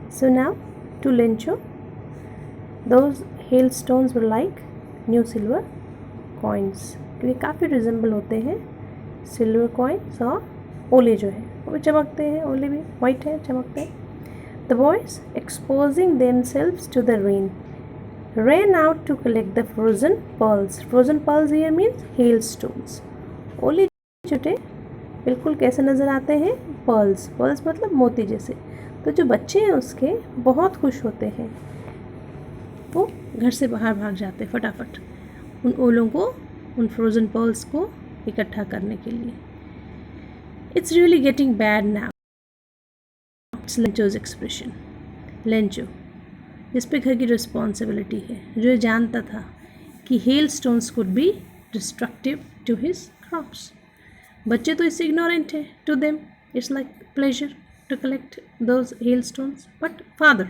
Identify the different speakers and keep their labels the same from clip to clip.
Speaker 1: So now to Lencho, those hailstones were like new silver coins. ये काफ़ी resemble होते हैं सिल्वर कॉइन्स और ओले जो है वो भी चमकते हैं, ओले भी वाइट है चमकते हैं. The boys, exposing themselves to the rain, ran out to collect the frozen pearls. Frozen pearls here means hailstones. ओले छोटे बिल्कुल कैसे नज़र आते हैं? पर्ल्स. पर्ल्स मतलब मोती जैसे. तो जो बच्चे हैं उसके बहुत खुश होते हैं, वो घर से बाहर भाग जाते हैं फटाफट उन ओलों को, उन फ्रोज़न पर्ल्स को इकट्ठा करने के लिए. It's really getting bad now. It's Lencho's expression. Lencho जिस पे घर की रिस्पॉन्सिबिलिटी है, जो जानता था कि hail stones could be destructive to his crops. बच्चे तो इससे इग्नोरेंट है. To them it's like pleasure to collect those hail stones. But father,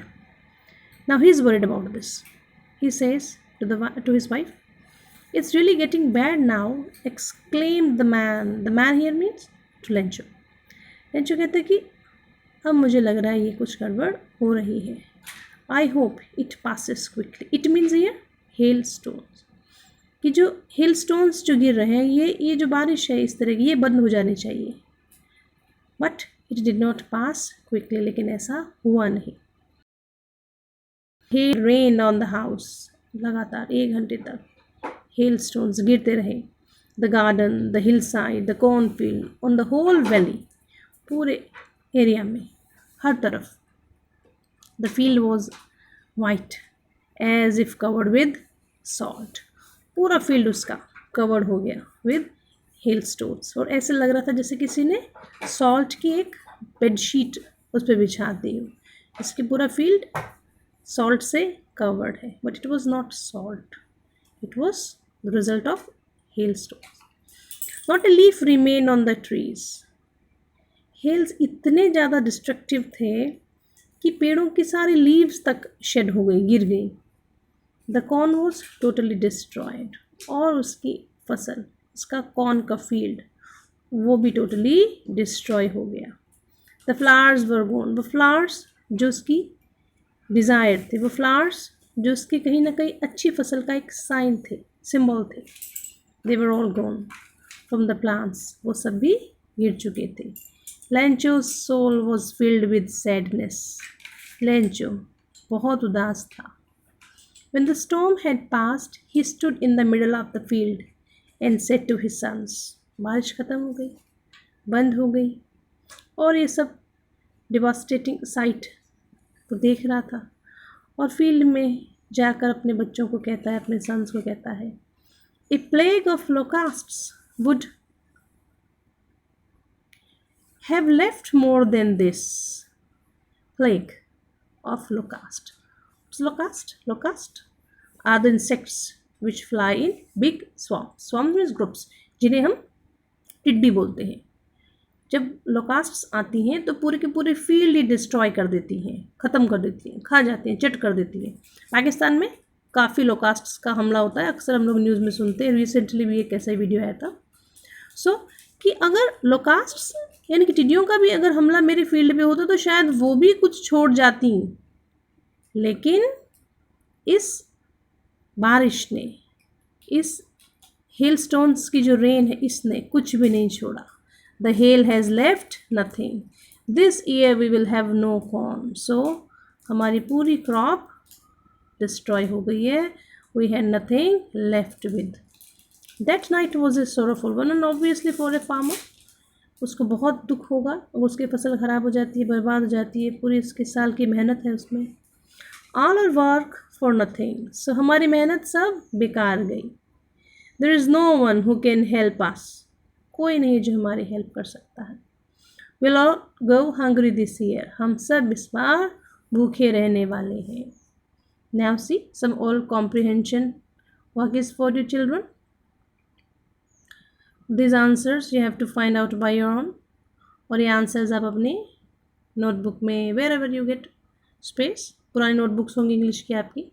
Speaker 1: now he is worried about this. He says to his wife, "It's really getting bad now," exclaimed the man. The man here means to Lencho. Lencho कहते कि अब मुझे लग रहा है ये कुछ गड़बड़ हो रही है. I hope it passes quickly. It means here hailstones. कि जो hailstones जो गिर रहे हैं, ये जो बारिश है इस तरह की, ये बंद हो जानी चाहिए. But it did not pass quickly. लेकिन ऐसा हुआ नहीं. Hail rained on the house. लगातार 1 घंटे तक hailstones गिरते रहे. The garden, the hillside, the cornfield, on the whole valley. पूरे एरिया में, हर तरफ. The field was white, as if covered with salt. पूरा फील्ड उसका कवर्ड हो गया with hailstones. और ऐसे लग रहा था जैसे किसी ने सॉल्ट की एक बेडशीट उस पर बिछा दी हो. इसकी पूरा फील्ड सॉल्ट से कवर्ड है. But it was not salt, it was the result of hailstones. Not a leaf remain on the trees. Hails इतने ज़्यादा डिस्ट्रक्टिव थे कि पेड़ों की सारी लीव्स तक शेड हो गई, गिर गई. The corn was totally destroyed. और उसकी फसल, उसका कॉर्न का फील्ड, वो भी टोटली डिस्ट्रॉय हो गया. The flowers were gone. वो फ्लावर्स जो उसकी डिज़ायर थे, वो फ्लावर्स जो उसकी कहीं ना कहीं अच्छी फसल का एक साइन थे, सिंबल थे, they were all gone from the plants. वो सब भी गिर चुके थे. Lencho's soul was filled with sadness. Lencho बहुत उदास था. When the storm had passed, he stood in the middle of the field and said to his sons. बारिश ख़त्म हो गई, बंद हो गई, और ये सब डिवास्टेटिंग साइट तो देख रहा था, और फील्ड में जाकर अपने बच्चों को कहता है, अपने सन्स को कहता है, a plague of locusts would have left more than this. Plague of locust. Locust? Locust are the insects which fly in big swarms. Swarms means groups, जिन्हें हम टिड्डी बोलते हैं. जब लोकास्ट्स आती हैं तो पूरे के पूरे फील्ड ही डिस्ट्रॉय कर देती हैं, ख़त्म कर देती हैं, खा जाती हैं, चट कर देती हैं. पाकिस्तान में काफ़ी लोकास्ट्स का हमला होता है, अक्सर हम लोग न्यूज़ में सुनते हैं. रिसेंटली भी एक ऐसा वीडियो आया था. कि अगर लोकास्ट्स यानी कि टिड्डियों का भी अगर हमला मेरे फील्ड पे होता तो शायद वो भी कुछ छोड़ जाती, लेकिन इस बारिश ने, इस हेलस्टोन्स की जो रेन है, इसने कुछ भी नहीं छोड़ा. The hail has left nothing. This year we will have no corn. So हमारी पूरी क्रॉप डिस्ट्रॉय हो गई है. We had nothing left with. That night was a sorrowful one and obviously for a farmer. उसको बहुत दुख होगा, और उसकी फसल ख़राब हो जाती है, बर्बाद हो जाती है, पूरी उसके साल की मेहनत है उसमें. All our work for nothing. So हमारी मेहनत सब बेकार गई. There is no one who can help us. कोई नहीं जो हमारी हेल्प कर सकता है. We'll all go hungry this year. हम सब इस बार भूखे रहने वाले हैं. Now see some old comprehension work is for you children. These answers you have to find out by your own. और ये आंसर्स आप अपने नोटबुक में wherever you get space, पुरानी नोटबुक्स होंगी इंग्लिश की आपकी,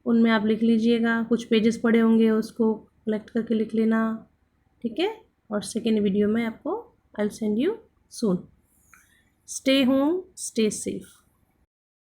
Speaker 1: उनमें आप लिख लीजिएगा. कुछ पेजेस पड़े होंगे, उसको कलेक्ट करके लिख लेना, ठीक है. और सेकेंड वीडियो में आपको I will send you soon. Stay home, stay safe.